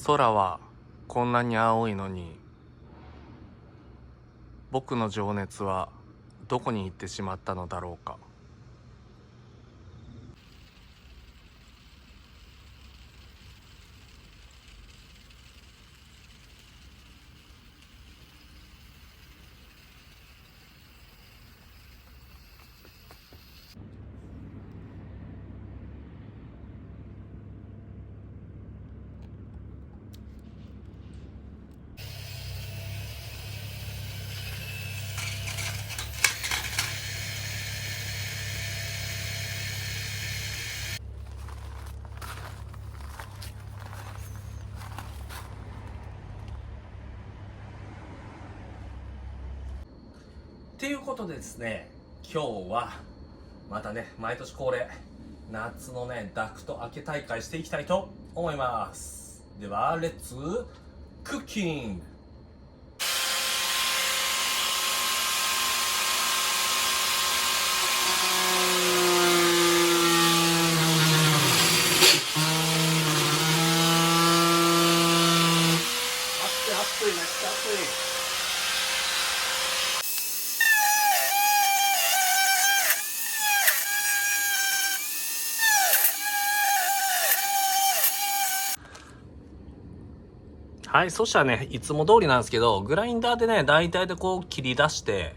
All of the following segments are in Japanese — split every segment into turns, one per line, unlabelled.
空はこんなに青いのに、僕の情熱はどこに行ってしまったのだろうか。
っていうことでですね、今日はまたね、毎年恒例夏のねダクト開け大会していきたいと思います。ではレッツクッキング。熱いめっちゃ熱い。
はい、そしたらね、いつも通りなんですけど、グラインダーでね、大体でこう切り出して、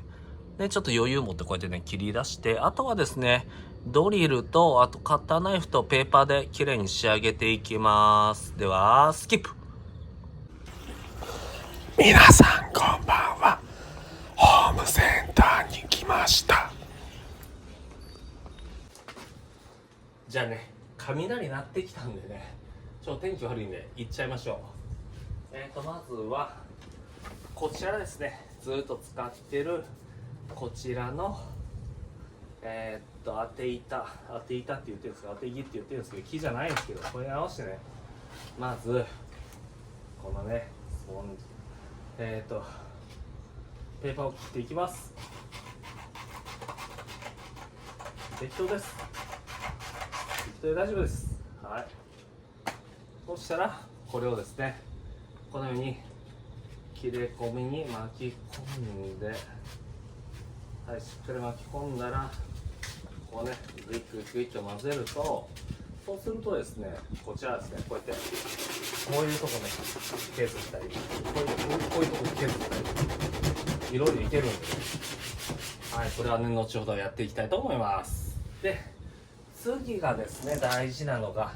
で、ちょっと余裕持ってこうやってね、切り出して、あとはですね、ドリルと、あとカッターナイフとペーパーで綺麗に仕上げていきます。では、スキップ。
皆さんこんばんは。ホームセンターに来ました。
じゃあね、雷鳴ってきたんでね、天気悪いんで行っちゃいましょう。まずはこちらですね、ずっと使ってるこちらの当て板って言ってるんですか、当て木って言ってるんですけど、木じゃないんですけど、これに合わせてね、まずこのねスポンジペーパーを切っていきます。適当です。適当で大丈夫です。はい。そしたらこれをですね、このように切れ込みに巻き込んで、はい、しっかり巻き込んだら、こうね、グイッグイッグイッと混ぜると、そうするとですね、こちらですね、こうやってこういうとこね削ったり、こういうとこ削ったり、いろいろいけるんで、はい、これはね後ほどやっていきたいと思います。で、次がですね、大事なのが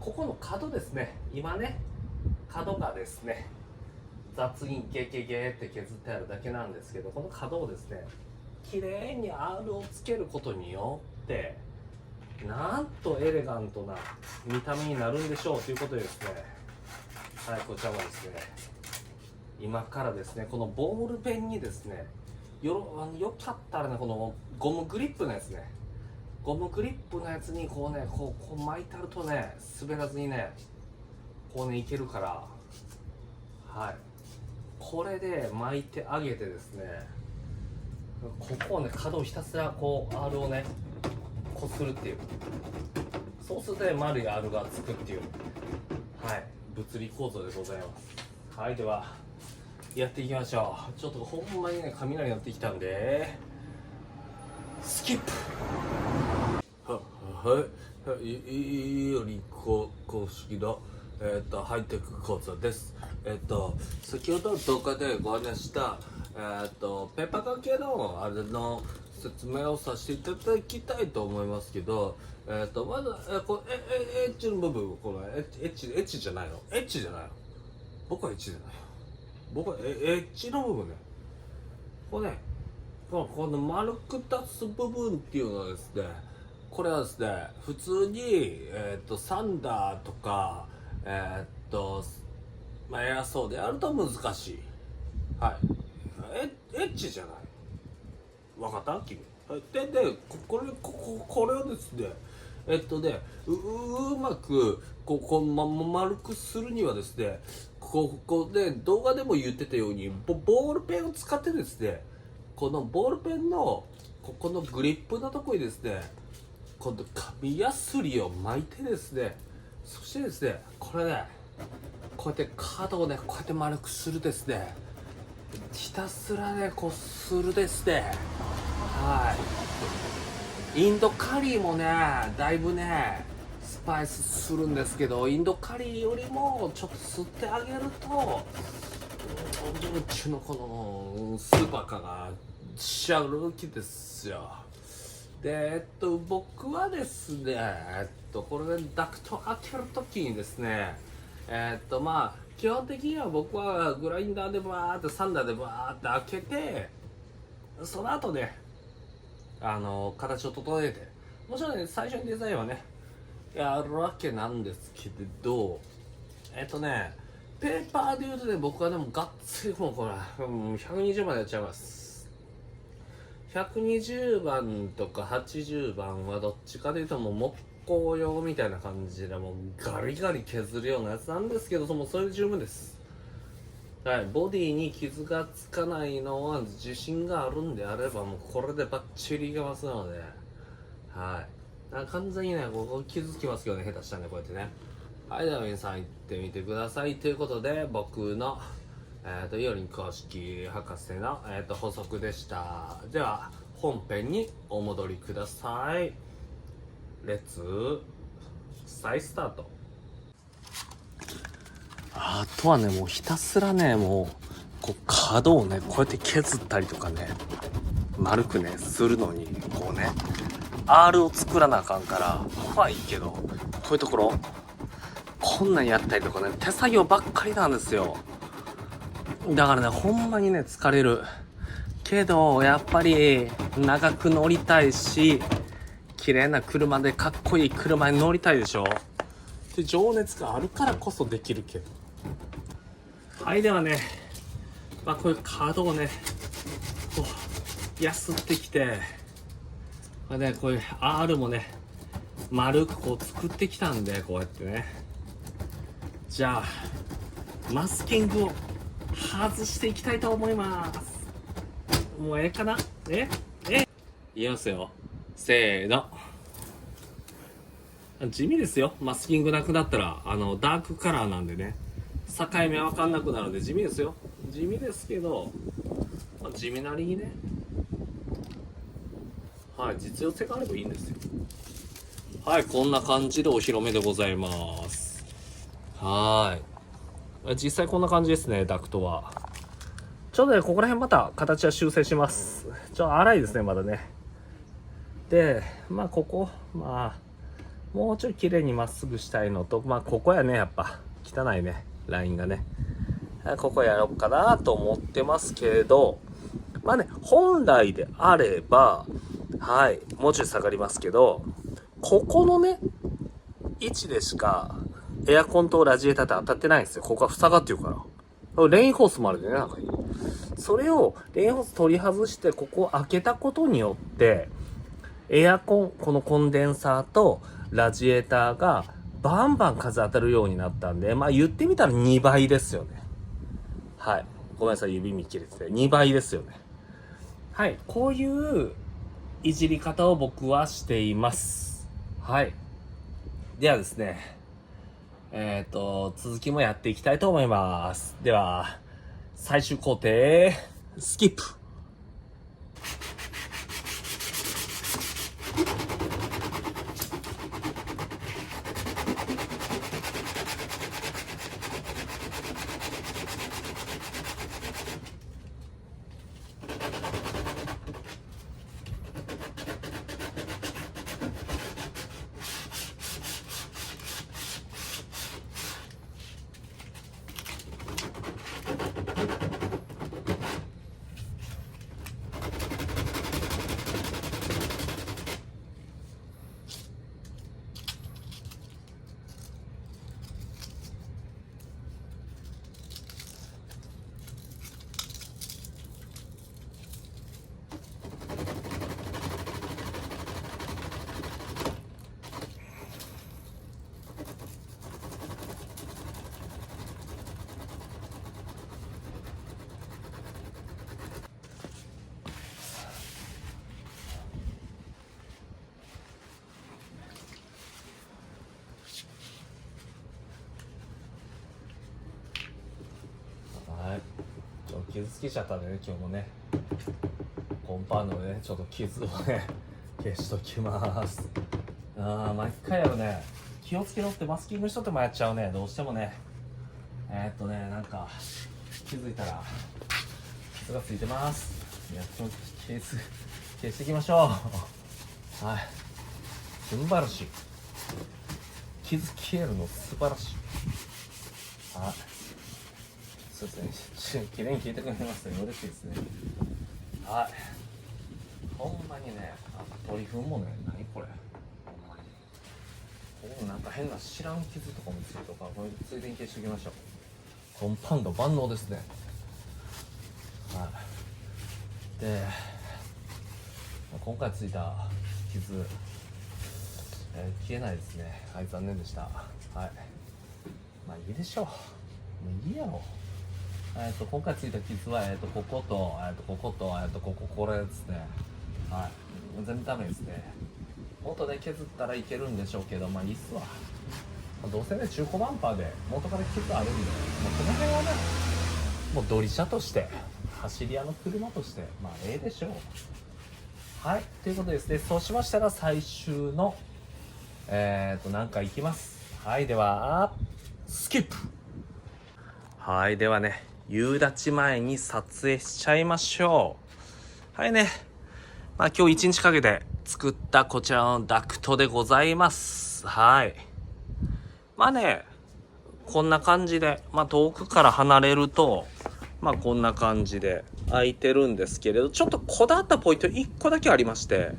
ここの角ですね。今ね、角がですね、雑にゲゲゲって削ってあるだけなんですけど、この角をですね、綺麗に R をつけることによって、なんとエレガントな見た目になるんでしょうということでですね、はい、こちらもですね、今からですね、このボールペンにですね、よかったらね、このゴムグリップのやつね、ゴムグリップのやつにこうね、こう巻いてあるとね、滑らずにね、こうねいけるから、はい、これで巻いてあげてですね、ここをね、角をひたすらこう R をねこするっていう、そうするとね、丸い R がつくっていう、はい、物理構造でございます。はい、ではやっていきましょう。ちょっとほんまにね、雷鳴ってきたんでスキップ。はい、いより公式の、ハイテク講座です。先ほどの動画でご案内した、ペーパー関係のあれの説明をさせていただきたいと思いますけど、まず、このエッジの部分、このエッジじゃないの、エッジじゃないの、僕はエッジじゃないよ、僕はエッジの部分ね、これね、この丸く立つ部分っていうのはですね、これはですね、普通に、サンダーとか、エアソーでやると難しい。はい。エッチじゃない。わかった君。で、これをですね、うまく、丸くするにはですね、こで、動画でも言ってたように、ボールペンを使ってですね、このボールペンの、ここのグリップのところにですね、今度紙やすりを巻いてですね、そしてですね、これね、こうやって角をねこうやって丸くするですね。ひたすらねこうするですね。インドカリーもねだいぶねスパイスするんですけど、インドカリーよりもちょっと吸ってあげるとうちのこのスーパーカーが仕上がる気ですよ。で僕はですねこれでダクト開けるときにですねまあ基本的には僕はグラインダーでバーってサンダーでバーって開けて、その後ね形を整えて、もちろんね最初にデザインはねやるわけなんですけれど、ペーパーで言うとね僕はでもがっつりもうこれ120番でやっちゃいます。120番とか80番はどっちかでいうともう木工用みたいな感じでもうガリガリ削るようなやつなんですけど、もうそれで十分です。はい、ボディに傷がつかないのは自信があるんであればもうこれでバッチリいけますので、はい、完全にねここ傷つきますけどね、下手したらねこうやってね。はい、では皆さん行ってみてくださいということで、僕のイオリン公式博士の、補足でした。では本編にお戻りください。レッツ再スタート。
あとはね、もうひたすらね、もうこう角をねこうやって削ったりとかね、丸くねするのにこうね R を作らなあかんからはいいけど、こういうところこんなんやったりとかね、手作業ばっかりなんですよ。だからねほんまにね疲れるけど、やっぱり長く乗りたいし綺麗な車でかっこいい車に乗りたいでしょ。で情熱があるからこそできるけど。はい、ではね、こういう角をねこうやすってきて、こういう R もね丸くこう作ってきたんで、こうやってね、じゃあマスキングを外していきたいと思います。もうええかな、言いますよ、せーの。地味ですよ、マスキングなくなったらダークカラーなんでね境目分かんなくなるんで地味ですよ。地味ですけど、地味なりにね、はい、実用性があればいいんですよ。はい、こんな感じでお披露目でございます。はい、実際こんな感じですね。ダクトはちょっとねここら辺また形は修正します。ちょっと粗いですねまだね。でここもうちょい綺麗にまっすぐしたいのと、ここやね、やっぱ汚いねラインがね、ここやろうかなと思ってますけど、本来であればはいもうちょい下がりますけど、ここのね位置でしかエアコンとラジエーターって当たってないんですよ。ここは塞がってるから。レインホースもあるでね、中に。それをレインホース取り外してここを開けたことによってエアコン、このコンデンサーとラジエーターがバンバン風当たるようになったんで、言ってみたら2倍ですよね。はい、ごめんなさい、指見切れてて2倍ですよね。はい、こういういじり方を僕はしています。はい、ではですね続きもやっていきたいと思います。では最終工程スキップ。
傷つけちゃったんでね、今日もねコンパウンドでねちょっと傷をね消しときます。毎回やるね、気をつけろってマスキングしとってもやっちゃうね、どうしてもね。なんか気づいたら傷がついてます。いや、消していきましょう。はい、素晴らしい。傷消えるの素晴らしい。はい、そうですね、きれいに消えてくれますね、嬉しいですね。はい、ほんまにね、鳥糞もね、何これ、ほんまにここなんか変な知らん傷とかもついてるから、これついでに消しておきましょう。コンパウンド万能ですね。はい、で今回ついた傷、消えないですね。はい、残念でした。はい、まあいいでしょう、もういいやろ。今回ついた傷は、ここと、ここと、これですね。はい、全部ダメですね。元で削ったらいけるんでしょうけど、まあいいっすわ。どうせね、中古バンパーで元から傷あるんで、もうこの辺はね、もうドリ車として、走り屋の車として、まあええでしょう。はい、ということでですね、そうしましたら最終の、なんかいきます。はい、では、スキップ。はい、ではね、夕立前に撮影しちゃいましょう。はいね、まあ今日一日かけて作ったこちらのダクトでございます。はい。まあね、こんな感じで、まあ遠くから離れると、まあこんな感じで開いてるんですけれど、ちょっとこだわったポイント1個だけありまして、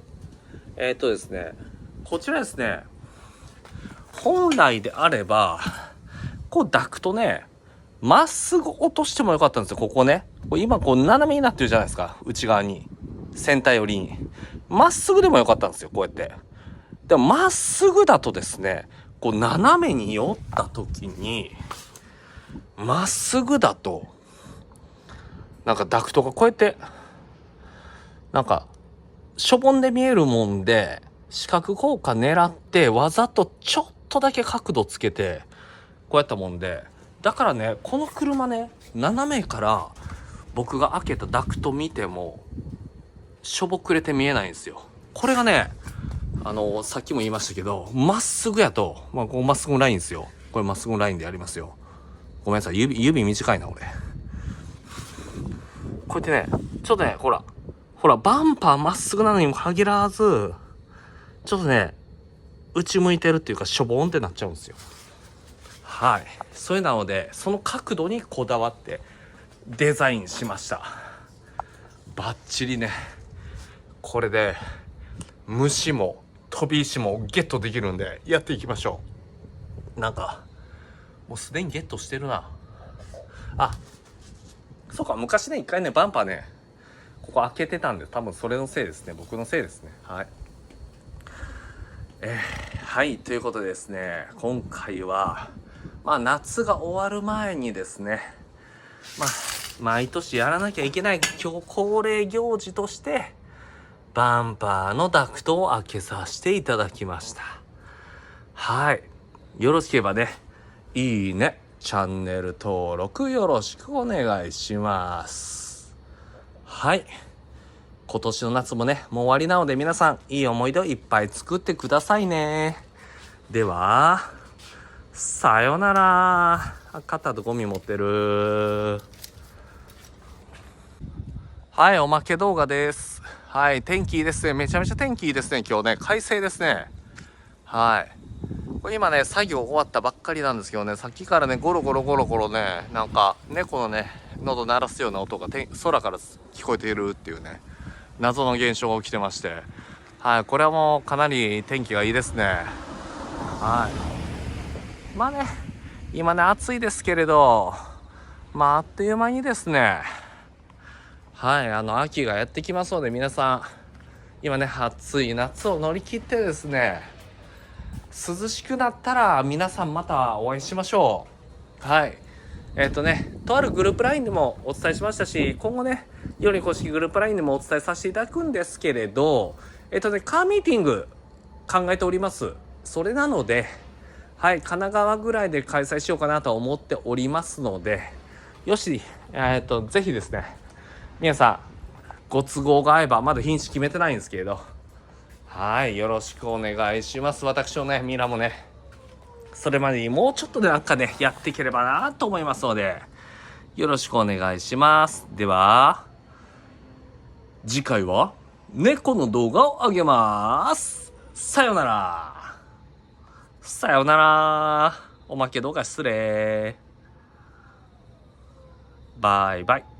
ですね、こちらですね、本来であれば、こうダクトね、まっすぐ落としてもよかったんですよ、ここね。今こう斜めになってるじゃないですか、内側に。センター寄りに。まっすぐでもよかったんですよ、こうやって。でもまっすぐだとですね、こう斜めに寄った時に、まっすぐだと、なんかダクトがこうやって、なんか、しょぼんで見えるもんで、視覚効果狙ってわざとちょっとだけ角度つけて、こうやったもんで、だからね、この車ね、斜めから僕が開けたダクト見てもしょぼくれて見えないんですよ。これがね、さっきも言いましたけど、まっすぐやと、まあこうまっすぐラインですよ。これまっすぐラインでやりますよ。ごめんなさい、指短いな俺。こうやってね、ちょっとね、ほらバンパーまっすぐなのにも限らず、ちょっとね、内向いてるっていうかしょぼんってなっちゃうんですよ。はい、それなのでその角度にこだわってデザインしました。バッチリね、これで虫も飛び石もゲットできるんでやっていきましょう。なんかもうすでにゲットしてるな。あ、そうか、昔ね一回ねバンパーねここ開けてたんで、多分それのせいですね、僕のせいですね。はい、はい、ということでですね、今回はまあ夏が終わる前にですね、まあ毎年やらなきゃいけない恒例行事としてバンパーのダクトを開けさせていただきました。はい、よろしければね、いいね、チャンネル登録よろしくお願いします。はい、今年の夏もねもう終わりなので、皆さんいい思い出をいっぱい作ってくださいね。ではさよなら。肩とゴミ持ってる。はい、おまけ動画です。はい、天気いいですね。めちゃめちゃ天気いいですね。今日ね、快晴ですね。はい。これ今ね、作業終わったばっかりなんですけどね、さっきからね、ゴロゴロね、なんか猫のね、喉鳴らすような音が空から聞こえているっていうね、謎の現象が起きてまして、はい、これはもうかなり天気がいいですね。はい。まあね、今ね、暑いですけれど、まあ、あっという間にですね、はい、秋がやってきますので、皆さん、今ね、暑い夏を乗り切ってですね、涼しくなったら、皆さんまたお会いしましょう。はい。とあるグループ LINE でもお伝えしましたし、今後ね、より公式グループ LINE でもお伝えさせていただくんですけれど、カーミーティング考えております。それなので、はい、神奈川ぐらいで開催しようかなと思っておりますので、よし、ぜひですね、皆さん、ご都合が合えば、まだ品種決めてないんですけれど、はい、よろしくお願いします。私のね、ミラもね、それまでにもうちょっとでなんかね、やっていければなと思いますので、よろしくお願いします。では、次回は、猫の動画をあげます。さよなら。さよなら。おまけ動画失礼。バイバイ。